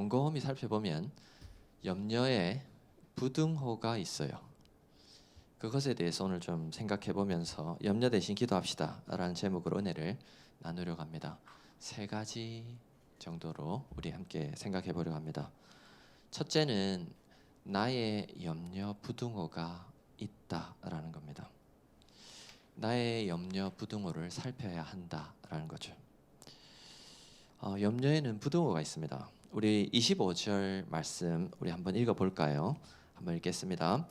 곰곰이 살펴보면 염려에 부등호가 있어요. 그것에 대해서 오늘 좀 생각해 보면서 염려 대신 기도합시다 라는 제목으로 은혜를 나누려고 합니다. 세 가지 정도로 우리 함께 생각해 보려고 합니다. 첫째는 나의 염려 부등호가 있다라는 겁니다. 나의 염려 부등호를 살펴야 한다라는 거죠. 염려에는 부등호가 있습니다. 우리 25절 말씀 우리 한번 읽어볼까요? 한번 읽겠습니다.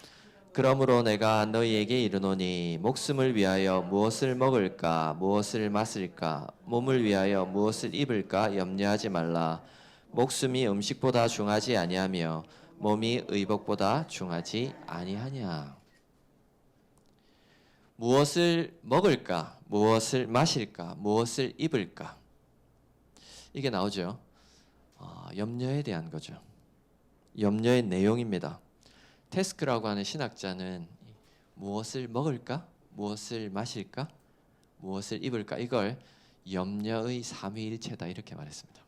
그러므로 내가 너희에게 이르노니 목숨을 위하여 무엇을 먹을까 무엇을 마실까 몸을 위하여 무엇을 입을까 염려하지 말라. 목숨이 음식보다 중하지 아니하며 몸이 의복보다 중하지 아니하냐. 무엇을 먹을까 무엇을 마실까 무엇을 입을까 이게 나오죠. 염려에 대한 거죠. 염려의 내용입니다. 테스크라고 하는 신학자는 무엇을 먹을까? 무엇을 마실까? 무엇을 입을까? 이걸 염려의 삼위일체다 이렇게 말했습니다.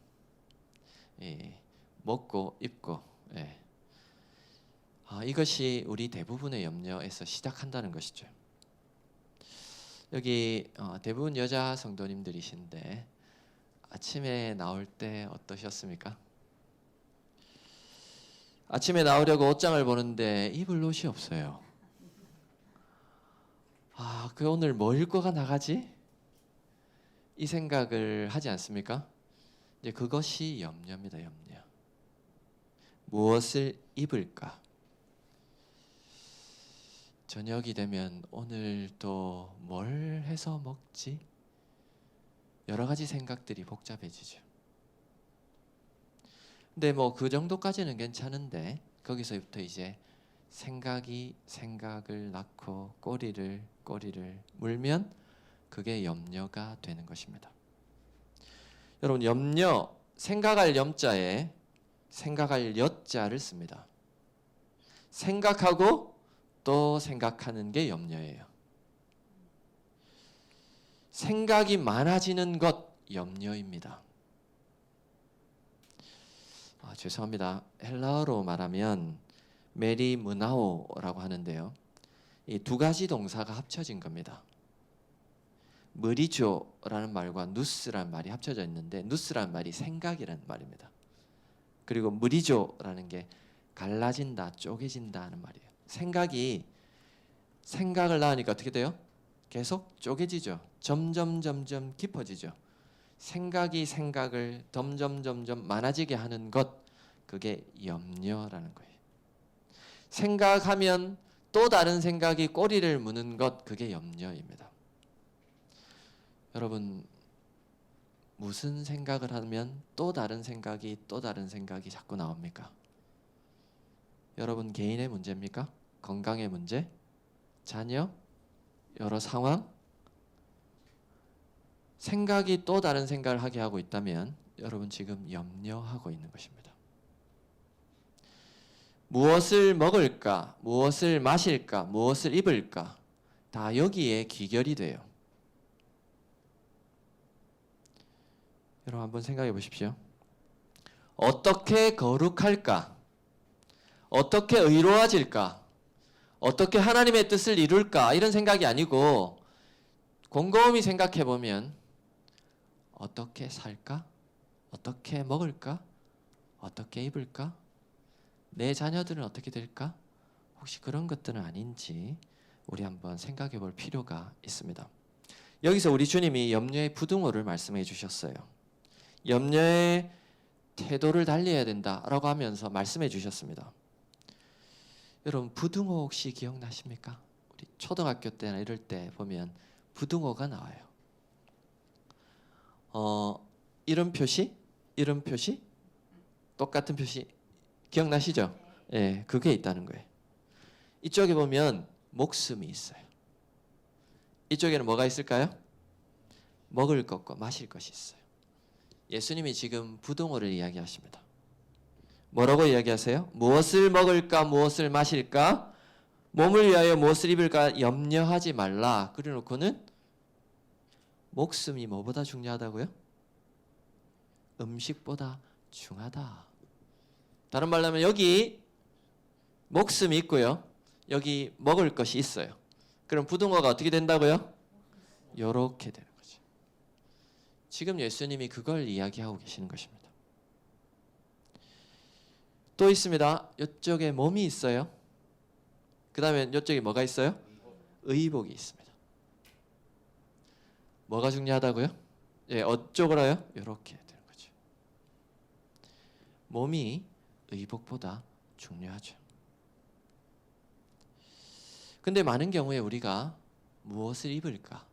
예, 먹고 입고 이것이 우리 대부분의 염려에서 시작한다는 것이죠. 여기 대부분 여자 성도님들이신데 아침에 나올 때 어떠셨습니까? 아침에 나오려고 옷장을 보는데 입을 옷이 없어요. 그 오늘 뭐 입고가 나가지? 이 생각을 하지 않습니까? 이제 그것이 염려입니다. 염려. 무엇을 입을까? 저녁이 되면 오늘 또 뭘 해서 먹지? 여러 가지 생각들이 복잡해지죠. 근데 뭐 그 정도까지는 괜찮은데 거기서부터 이제 생각이 생각을 낳고 꼬리를 물면 그게 염려가 되는 것입니다. 여러분 염려, 생각할 염자에 생각할 여자를 씁니다. 생각하고 또 생각하는 게 염려예요. 생각이 많아지는 것 염려입니다. 죄송합니다. 헬라어로 말하면 메리므나오라고 하는데요. 이 두 가지 동사가 합쳐진 겁니다. 머리조라는 말과 누스라는 말이 합쳐져 있는데 누스라는 말이 생각이라는 말입니다. 그리고 머리조라는 게 갈라진다, 쪼개진다 하는 말이에요. 생각을 낳으니까 어떻게 돼요? 계속 쪼개지죠. 점점 깊어지죠. 생각이 생각을 점점 많아지게 하는 것, 그게 염려라는 거예요. 생각하면 또 다른 생각이 꼬리를 무는 것, 그게 염려입니다. 여러분 무슨 생각을 하면 또 다른 생각이 자꾸 나옵니까? 여러분 개인의 문제입니까? 건강의 문제? 자녀? 여러 상황? 생각이 또 다른 생각을 하게 하고 있다면 여러분 지금 염려하고 있는 것입니다. 무엇을 먹을까? 무엇을 마실까? 무엇을 입을까? 다 여기에 귀결이 돼요. 여러분 한번 생각해 보십시오. 어떻게 거룩할까? 어떻게 의로워질까? 어떻게 하나님의 뜻을 이룰까? 이런 생각이 아니고 곰곰이 생각해 보면 어떻게 살까? 어떻게 먹을까? 어떻게 입을까? 내 자녀들은 어떻게 될까? 혹시 그런 것들은 아닌지 우리 한번 생각해 볼 필요가 있습니다. 여기서 우리 주님이 염려의 부등호를 말씀해 주셨어요. 염려의 태도를 달리해야 된다라고 하면서 말씀해 주셨습니다. 여러분 부등호 혹시 기억나십니까? 우리 초등학교 때나 이럴 때 보면 부등호가 나와요. 이름 표시, 똑같은 표시 기억나시죠? 예, 그게 있다는 거예요. 이쪽에 보면 목숨이 있어요. 이쪽에는 뭐가 있을까요? 먹을 것과 마실 것이 있어요. 예수님이 지금 부등호를 이야기하십니다. 뭐라고 이야기하세요? 무엇을 먹을까, 무엇을 마실까, 몸을 위하여 무엇을 입을까 염려하지 말라. 그래놓고는 목숨이 뭐보다 중요하다고요? 음식보다 중하다. 다른 말로 하면 여기 목숨이 있고요. 여기 먹을 것이 있어요. 그럼 부등호가 어떻게 된다고요? 요렇게 되는 거죠. 지금 예수님이 그걸 이야기하고 계시는 것입니다. 또 있습니다. 이쪽에 몸이 있어요. 그 다음에 이쪽에 뭐가 있어요? 의복이 있습니다. 뭐가 중요하다고요? 예, 어쪽으로요? 이렇게 되는 거죠. 몸이 의복보다 중요하죠. 근데 많은 경우에 우리가 무엇을 입을까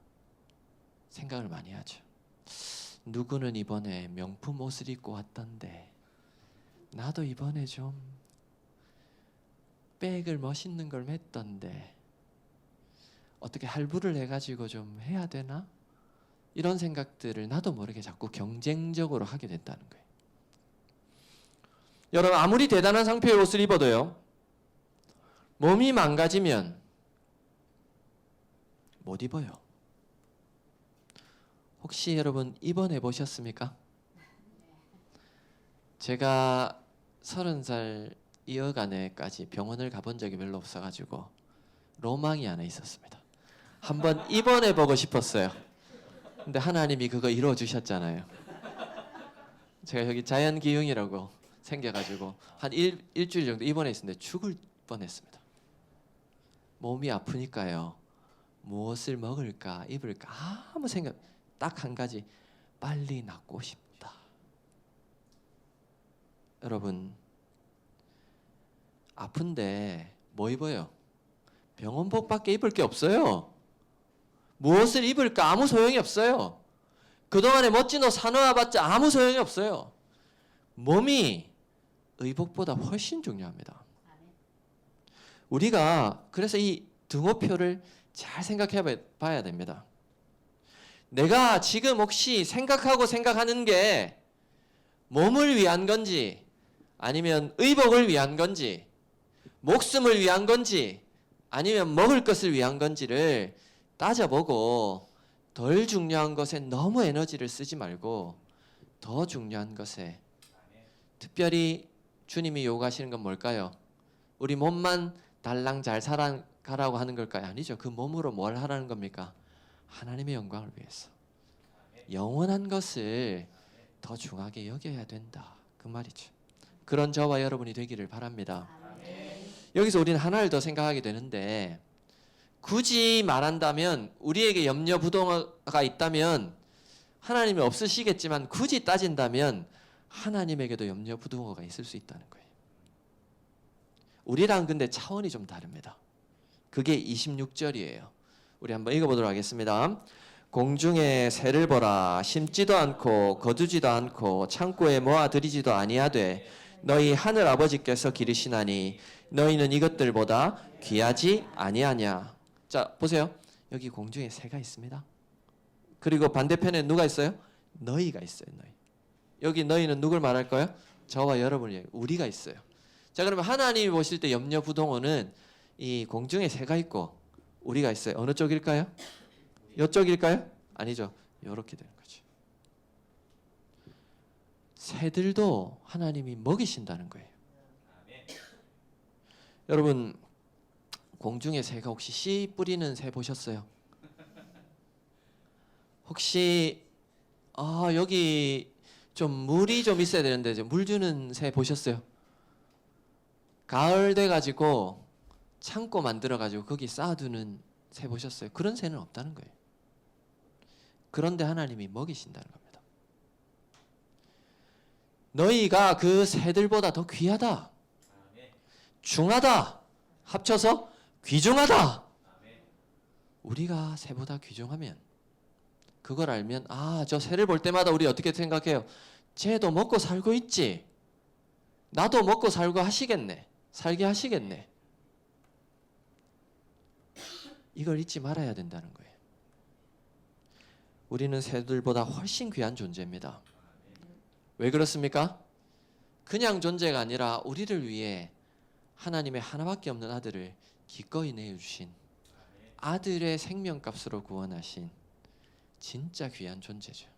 생각을 많이 하죠. 누구는 이번에 명품 옷을 입고 왔던데 나도 이번에 좀 백을 멋있는 걸 맸던데 어떻게 할부를 해가지고 좀 해야 되나? 이런 생각들을 나도 모르게 자꾸 경쟁적으로 하게 된다는 거예요. 여러분 아무리 대단한 상표의 옷을 입어도요. 몸이 망가지면 못 입어요. 혹시 여러분 입원해 보셨습니까? 제가 30살 이어간에까지 병원을 가본 적이 별로 없어가지고 로망이 하나 있었습니다. 한번 입원해 보고 싶었어요. 근데 하나님이 그거 이루어 주셨잖아요. 제가 여기 자연기흉이라고 생겨가지고 한 일주일 정도 입원해 있었는데 죽을 뻔했습니다. 몸이 아프니까요. 무엇을 먹을까 입을까 아무 생각 딱 한 가지 빨리 낫고 싶다. 여러분 아픈데 뭐 입어요? 병원복밖에 입을 게 없어요. 무엇을 입을까 아무 소용이 없어요. 그동안에 멋진 옷 사놓아봤자 아무 소용이 없어요. 몸이 의복보다 훨씬 중요합니다. 우리가 그래서 이 등호표를 잘 생각해 봐야 됩니다. 내가 지금 혹시 생각하는 게 몸을 위한 건지 아니면 의복을 위한 건지 목숨을 위한 건지 아니면 먹을 것을 위한 건지를 따져보고 덜 중요한 것에 너무 에너지를 쓰지 말고 더 중요한 것에 특별히 주님이 요구하시는 건 뭘까요? 우리 몸만 달랑 잘 살아가라고 하는 걸까요? 아니죠. 그 몸으로 뭘 하라는 겁니까? 하나님의 영광을 위해서 영원한 것을 더 중하게 여겨야 된다. 그 말이죠. 그런 저와 여러분이 되기를 바랍니다. 여기서 우리는 하나를 더 생각하게 되는데 굳이 말한다면 우리에게 염려 부동화가 있다면 하나님이 없으시겠지만 굳이 따진다면 하나님에게도 염려 부동화가 있을 수 있다는 거예요. 우리랑 근데 차원이 좀 다릅니다. 그게 26절이에요. 우리 한번 읽어보도록 하겠습니다. 공중에 새를 보라. 심지도 않고 거두지도 않고 창고에 모아들이지도 아니하되 너희 하늘 아버지께서 기르시나니 너희는 이것들보다 귀하지 아니하냐. 자 보세요. 여기 공중에 새가 있습니다. 그리고 반대편에 누가 있어요? 너희가 있어요. 너희. 여기 너희는 누굴 말할 거예요? 저와 여러분이 우리가 있어요. 자 그러면 하나님이 보실 때 염려부동호는 이 공중에 새가 있고 우리가 있어요. 어느 쪽일까요? 이쪽일까요? 아니죠. 이렇게 되는 거죠. 새들도 하나님이 먹이신다는 거예요. 여러분 공중에 새가 혹시 씨 뿌리는 새 보셨어요? 혹시 여기 좀 물이 좀 있어야 되는데 물 주는 새 보셨어요? 가을 돼가지고 창고 만들어가지고 거기 쌓아두는 새 보셨어요? 그런 새는 없다는 거예요. 그런데 하나님이 먹이신다는 겁니다. 너희가 그 새들보다 더 귀하다, 중하다, 합쳐서 귀중하다. 우리가 새보다 귀중하면 그걸 알면 저 새를 볼 때마다 우리 어떻게 생각해요? 쟤도 먹고 살고 있지. 나도 먹고 살고 살게 하시겠네. 이걸 잊지 말아야 된다는 거예요. 우리는 새들보다 훨씬 귀한 존재입니다. 왜 그렇습니까? 그냥 존재가 아니라 우리를 위해 하나님의 하나밖에 없는 아들을 기꺼이 내어주신 아들의 생명값으로 구원하신 진짜 귀한 존재죠.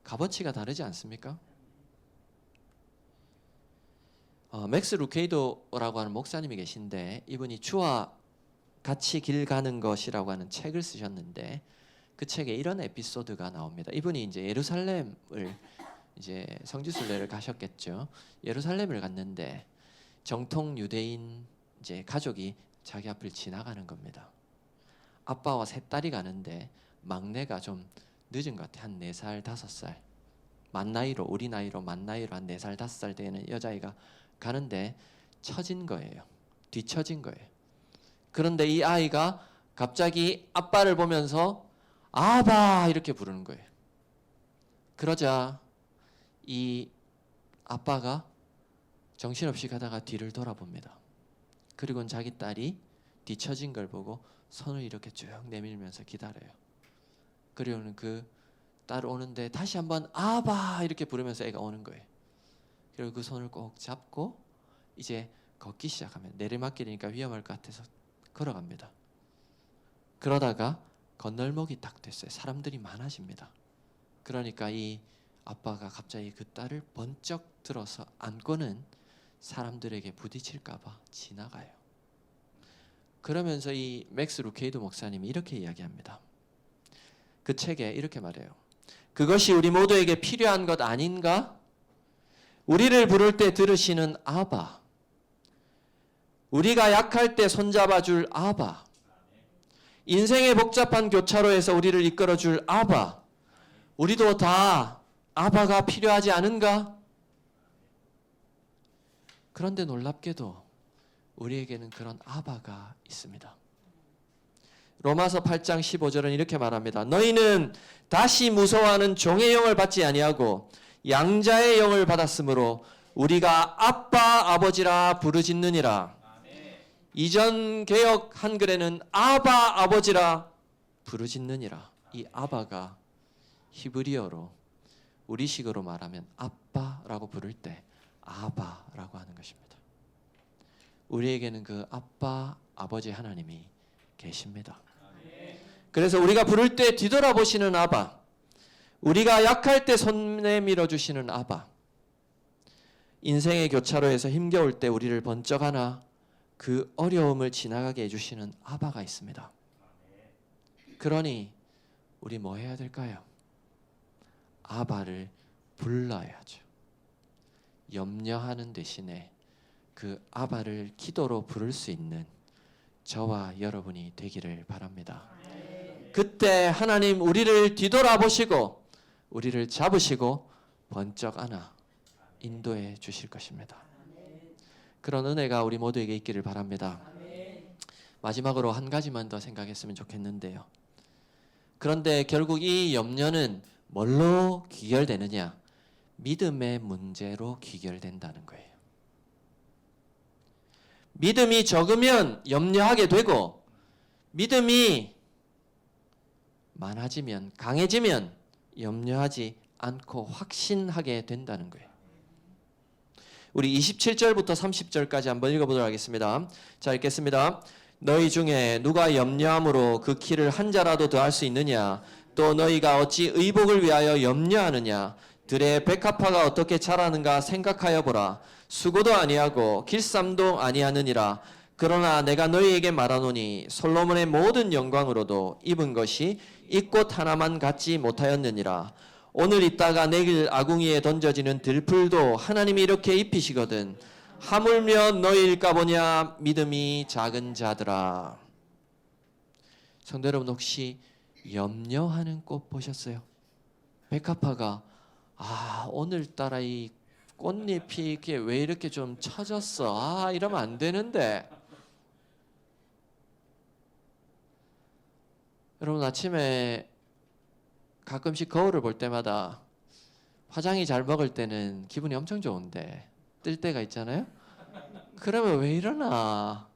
값어치가 다르지 않습니까? 맥스 루케이도라고 하는 목사님이 계신데 이분이 주와 같이 길 가는 것이라고 하는 책을 쓰셨는데 그 책에 이런 에피소드가 나옵니다. 이분이 이제 예루살렘을 이제 성지순례를 가셨겠죠. 예루살렘을 갔는데 정통 유대인 이제 가족이 자기 앞을 지나가는 겁니다. 아빠와 세 딸이 가는데 막내가 좀 늦은 것 같아. 한 4살, 5살. 만 나이로 우리 나이로 만 나이로 한 4살, 5살 되는 여자아이가 가는데 처진 거예요. 뒤처진 거예요. 그런데 이 아이가 갑자기 아빠를 보면서 아바 이렇게 부르는 거예요. 그러자 이 아빠가 정신없이 가다가 뒤를 돌아봅니다. 그리고는 자기 딸이 뒤처진 걸 보고 손을 이렇게 쭉 내밀면서 기다려요. 그리고는 그 딸 오는데 다시 한번 아바 이렇게 부르면서 애가 오는 거예요. 그리고 그 손을 꼭 잡고 이제 걷기 시작하면 내리막길이니까 위험할 것 같아서 걸어갑니다. 그러다가 건널목이 딱 됐어요. 사람들이 많아집니다. 그러니까 이 아빠가 갑자기 그 딸을 번쩍 들어서 안고는 사람들에게 부딪힐까 봐 지나가요. 그러면서 이 맥스 루케이도 목사님이 이렇게 이야기합니다. 그 책에 이렇게 말해요. 그것이 우리 모두에게 필요한 것 아닌가? 우리를 부를 때 들으시는 아바. 우리가 약할 때 손잡아 줄 아바. 인생의 복잡한 교차로에서 우리를 이끌어 줄 아바. 우리도 다 아바가 필요하지 않은가? 그런데 놀랍게도 우리에게는 그런 아바가 있습니다. 로마서 8장 15절은 이렇게 말합니다. 너희는 다시 무서워하는 종의 영을 받지 아니하고 양자의 영을 받았으므로 우리가 아빠 아버지라 부르짖느니라. 이전 개역 한글에는 아바 아버지라 부르짖느니라. 이 아바가 히브리어로 우리식으로 말하면 아빠라고 부를 때 아바라고 하는 것입니다. 우리에게는 그 아빠 아버지 하나님이 계십니다. 그래서 우리가 부를 때 뒤돌아보시는 아바, 우리가 약할 때 손 내밀어 주시는 아바, 인생의 교차로에서 힘겨울 때 우리를 번쩍 안아 그 어려움을 지나가게 해주시는 아바가 있습니다. 그러니 우리 뭐 해야 될까요? 아바를 불러야죠. 염려하는 대신에 그 아바를 기도로 부를 수 있는 저와 여러분이 되기를 바랍니다. 그때 하나님 우리를 뒤돌아보시고 우리를 잡으시고 번쩍 안아 인도해 주실 것입니다. 그런 은혜가 우리 모두에게 있기를 바랍니다. 마지막으로 한 가지만 더 생각했으면 좋겠는데요. 그런데 결국 이 염려는 뭘로 귀결되느냐? 믿음의 문제로 귀결된다는 거예요. 믿음이 적으면 염려하게 되고 믿음이 많아지면 강해지면 염려하지 않고 확신하게 된다는 거예요. 우리 27절부터 30절까지 한번 읽어보도록 하겠습니다. 자, 읽겠습니다. 너희 중에 누가 염려함으로 그 키를 한 자라도 더할 수 있느냐? 또 너희가 어찌 의복을 위하여 염려하느냐? 들의 백합화가 어떻게 자라는가 생각하여 보라. 수고도 아니하고 길쌈도 아니하느니라. 그러나 내가 너희에게 말하노니 솔로몬의 모든 영광으로도 입은 것이 이 꽃 하나만 갖지 못하였느니라. 오늘 있다가 내일 아궁이에 던져지는 들풀도 하나님이 이렇게 입히시거든. 하물며 너희일까 보냐 믿음이 작은 자들아. 성도 여러분, 혹시 염려하는 꽃 보셨어요? 백합화가 오늘따라 이 꽃잎이 이렇게 왜 이렇게 좀 처졌어? 이러면 안 되는데. 여러분, 아침에 가끔씩 거울을 볼 때마다 화장이 잘 먹을 때는 기분이 엄청 좋은데 뜰 때가 있잖아요. 그러면 왜 이러나?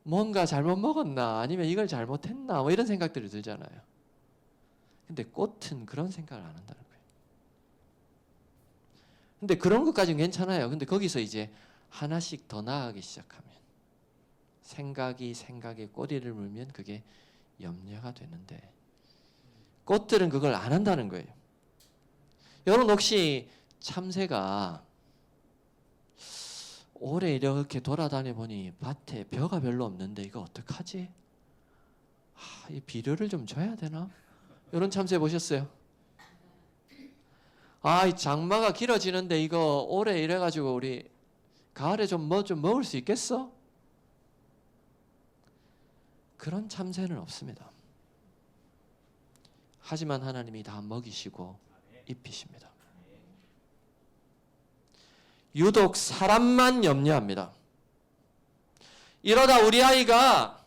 뭔가 잘못 먹었나? 아니면 이걸 잘못했나? 뭐 이런 생각들이 들잖아요. 근데 꽃은 그런 생각을 안 한다는 거예요. 근데 그런 것까지는 괜찮아요. 근데 거기서 이제 하나씩 더 나아가기 시작하면 생각이 생각에 꼬리를 물면 그게 염려가 되는데 꽃들은 그걸 안 한다는 거예요. 여러분, 혹시 참새가 오래 이렇게 돌아다녀 보니 밭에 벼가 별로 없는데 이거 어떡하지? 이 비료를 좀 줘야 되나? 이런 참새 보셨어요? 이 장마가 길어지는데 이거 오래 이래가지고 우리 가을에 좀 먹을 수 있겠어? 그런 참새는 없습니다. 하지만 하나님이 다 먹이시고 입히십니다. 유독 사람만 염려합니다. 이러다 우리 아이가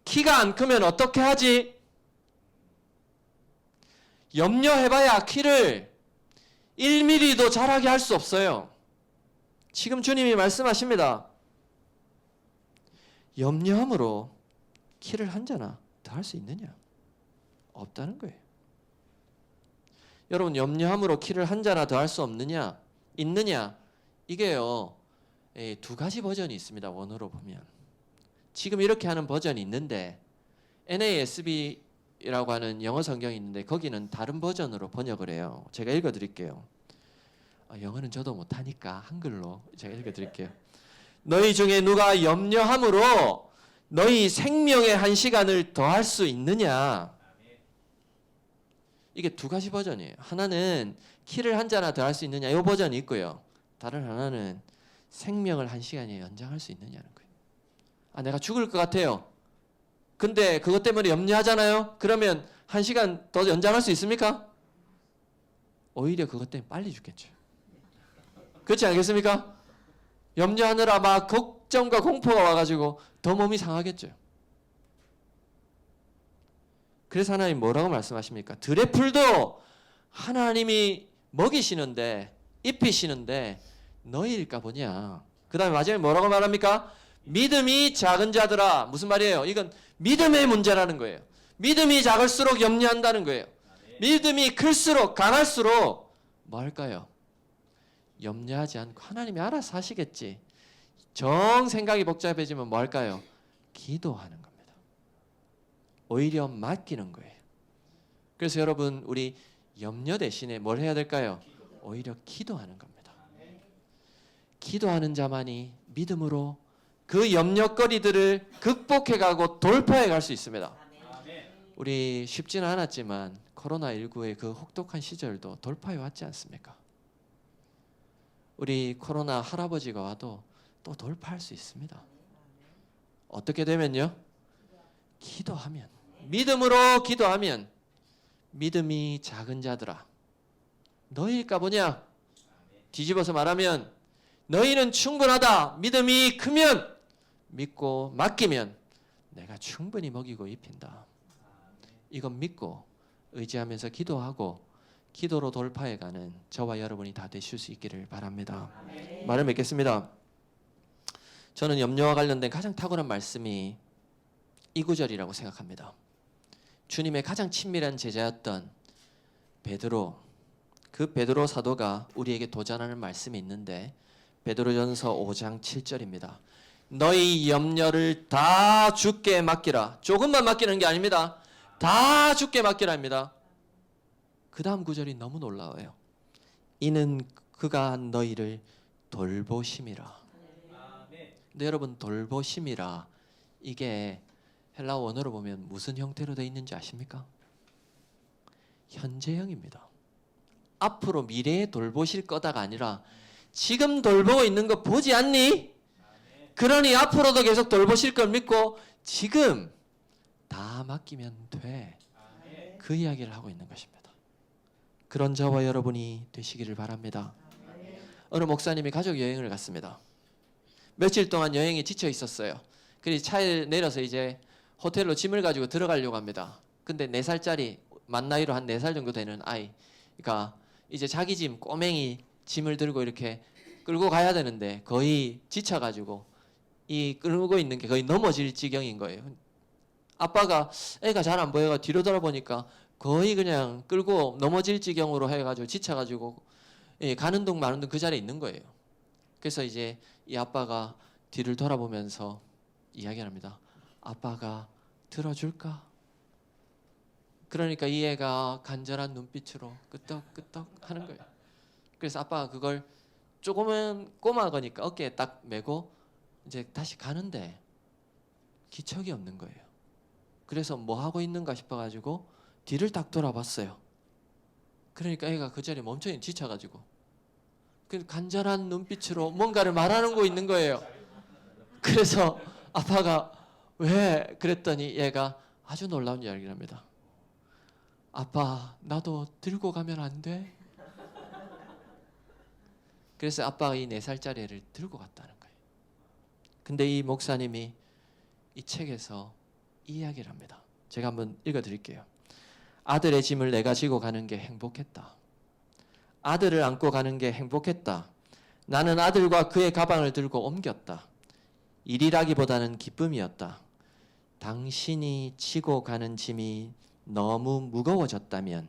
키가 안 크면 어떻게 하지? 염려해봐야 키를 1mm도 자라게 할 수 없어요. 지금 주님이 말씀하십니다. 염려함으로 키를 한 자나 더 할 수 있느냐? 없다는 거예요. 여러분, 염려함으로 키를 한 자나 더 할 수 없느냐? 있느냐? 이게요, 두 가지 버전이 있습니다. 원어로 보면. 지금 이렇게 하는 버전이 있는데 NASB라고 하는 영어 성경이 있는데 거기는 다른 버전으로 번역을 해요. 제가 읽어드릴게요. 영어는 저도 못하니까 한글로 제가 읽어드릴게요. 너희 중에 누가 염려함으로 너희 생명의 한 시간을 더할 수 있느냐? 이게 두 가지 버전이에요. 하나는 키를 한 자나 더 할 수 있느냐 이 버전이 있고요. 다른 하나는 생명을 한 시간에 연장할 수 있느냐는 거예요. 내가 죽을 것 같아요. 근데 그것 때문에 염려하잖아요. 그러면 한 시간 더 연장할 수 있습니까? 오히려 그것 때문에 빨리 죽겠죠. 그렇지 않겠습니까? 염려하느라 막 걱정과 공포가 와가지고 더 몸이 상하겠죠. 그래서 하나님 뭐라고 말씀하십니까? 들의 풀도 하나님이 먹이시는데 입히시는데 너희일까 보냐. 그 다음에 마지막에 뭐라고 말합니까? 믿음이 작은 자들아. 무슨 말이에요? 이건 믿음의 문제라는 거예요. 믿음이 작을수록 염려한다는 거예요. 믿음이 클수록 강할수록 뭐 할까요? 염려하지 않고 하나님이 알아서 하시겠지. 정 생각이 복잡해지면 뭐 할까요? 기도하는 겁니다. 오히려 맡기는 거예요. 그래서 여러분, 우리 염려 대신에 뭘 해야 될까요? 오히려 기도하는 겁니다. 기도하는 자만이 믿음으로 그 염려거리들을 극복해가고 돌파해갈 수 있습니다. 우리 쉽지는 않았지만 코로나19의 그 혹독한 시절도 돌파해왔지 않습니까? 우리 코로나 할아버지가 와도 또 돌파할 수 있습니다. 어떻게 되면요? 기도하면, 믿음으로 기도하면 믿음이 작은 자들아 너희일까 보냐? 뒤집어서 말하면 너희는 충분하다. 믿음이 크면 믿고 맡기면 내가 충분히 먹이고 입힌다. 이건 믿고 의지하면서 기도하고 기도로 돌파해가는 저와 여러분이 다 되실 수 있기를 바랍니다. 말을 맺겠습니다. 저는 염려와 관련된 가장 탁월한 말씀이 이 구절이라고 생각합니다. 주님의 가장 친밀한 제자였던 베드로, 그 베드로 사도가 우리에게 도전하는 말씀이 있는데 베드로전서 5장 7절입니다. 너희 염려를 다 주께 맡기라. 조금만 맡기는 게 아닙니다. 다 주께 맡기랍니다. 그 다음 구절이 너무 놀라워요. 이는 그가 너희를 돌보심이라. 근데 여러분, 돌보심이라 이게 헬라어 원어로 보면 무슨 형태로 되어 있는지 아십니까? 현재형입니다. 앞으로 미래에 돌보실 거다가 아니라 지금 돌보고 있는 거 보지 않니? 그러니 앞으로도 계속 돌보실 걸 믿고 지금 다 맡기면 돼. 그 이야기를 하고 있는 것입니다. 그런 저와 여러분이 되시기를 바랍니다. 어느 목사님이 가족 여행을 갔습니다. 며칠 동안 여행에 지쳐 있었어요. 그래서 차에 내려서 이제 호텔로 짐을 가지고 들어가려고 합니다. 근데 4살짜리, 만 나이로 한 4살 정도 되는 아이가 이제 자기 짐, 꼬맹이 짐을 들고 이렇게 끌고 가야 되는데 거의 지쳐가지고 이 끌고 있는 게 거의 넘어질 지경인 거예요. 아빠가 애가 잘 안 보여가 뒤로 돌아보니까 거의 그냥 끌고 넘어질 지경으로 해가지고 지쳐가지고 가는 둥 마는 둥 그 자리에 있는 거예요. 그래서 이제 이 아빠가 뒤를 돌아보면서 이야기를 합니다. 아빠가 들어줄까? 그러니까 이 애가 간절한 눈빛으로 끄떡끄떡 하는 거예요. 그래서 아빠가 그걸 조금은 꼬마거니까 어깨에 딱 메고 이제 다시 가는데 기척이 없는 거예요. 그래서 뭐 하고 있는가 싶어가지고 뒤를 딱 돌아봤어요. 그러니까 애가 그 자리에 멈춰 지쳐가지고 그 간절한 눈빛으로 뭔가를 말하는 거 있는 거예요. 그래서 아빠가 왜 그랬더니 얘가 아주 놀라운 이야기를 합니다. 아빠, 나도 들고 가면 안 돼? 그래서 아빠가 이 4살짜리 애를 들고 갔다는 거예요. 근데 이 목사님이 이 책에서 이 이야기를 합니다. 제가 한번 읽어드릴게요. 아들의 짐을 내가 지고 가는 게 행복했다. 아들을 안고 가는 게 행복했다. 나는 아들과 그의 가방을 들고 옮겼다. 일이라기보다는 기쁨이었다. 당신이 지고 가는 짐이 너무 무거워졌다면,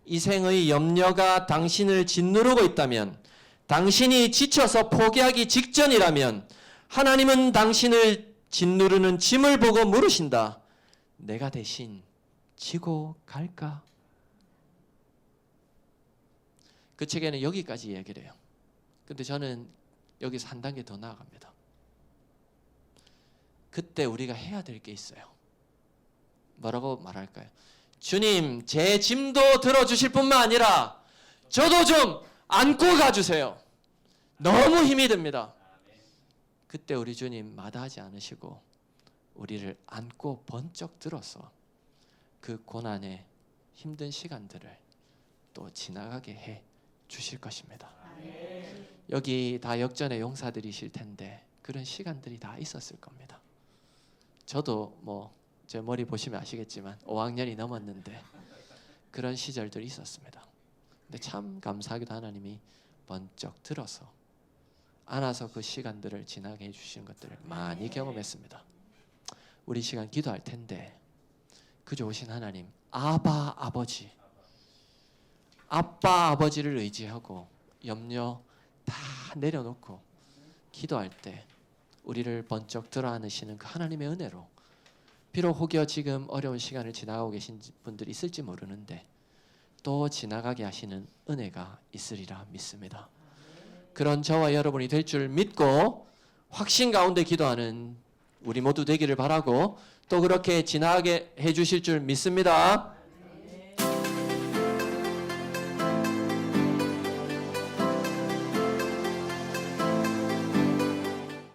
이 생의 염려가 당신을 짓누르고 있다면, 당신이 지쳐서 포기하기 직전이라면 하나님은 당신을 짓누르는 짐을 보고 물으신다. 내가 대신 지고 갈까? 그 책에는 여기까지 얘기를 해요. 근데 저는 여기서 한 단계 더 나아갑니다. 그때 우리가 해야 될 게 있어요. 뭐라고 말할까요? 주님, 제 짐도 들어주실 뿐만 아니라 저도 좀 안고 가주세요. 너무 힘이 듭니다. 그때 우리 주님 마다하지 않으시고 우리를 안고 번쩍 들어서 그 고난의 힘든 시간들을 또 지나가게 해 주실 것입니다. 여기 다 역전의 용사들이실 텐데 그런 시간들이 다 있었을 겁니다. 저도 제 머리 보시면 아시겠지만 5학년이 넘었는데 그런 시절들이 있었습니다. 근데 참 감사하게도 하나님이 번쩍 들어서 안아서 그 시간들을 지나게 해주시는 것들을 많이 경험했습니다. 우리 시간 기도할 텐데 그 좋으신 하나님, 아바 아버지, 아빠 아버지를 의지하고 염려 다 내려놓고 기도할 때 우리를 번쩍 들어 안으시는 그 하나님의 은혜로, 비록 혹여 지금 어려운 시간을 지나가고 계신 분들이 있을지 모르는데 또 지나가게 하시는 은혜가 있으리라 믿습니다. 그런 저와 여러분이 될 줄 믿고 확신 가운데 기도하는 우리 모두 되기를 바라고 또 그렇게 지나가게 해주실 줄 믿습니다.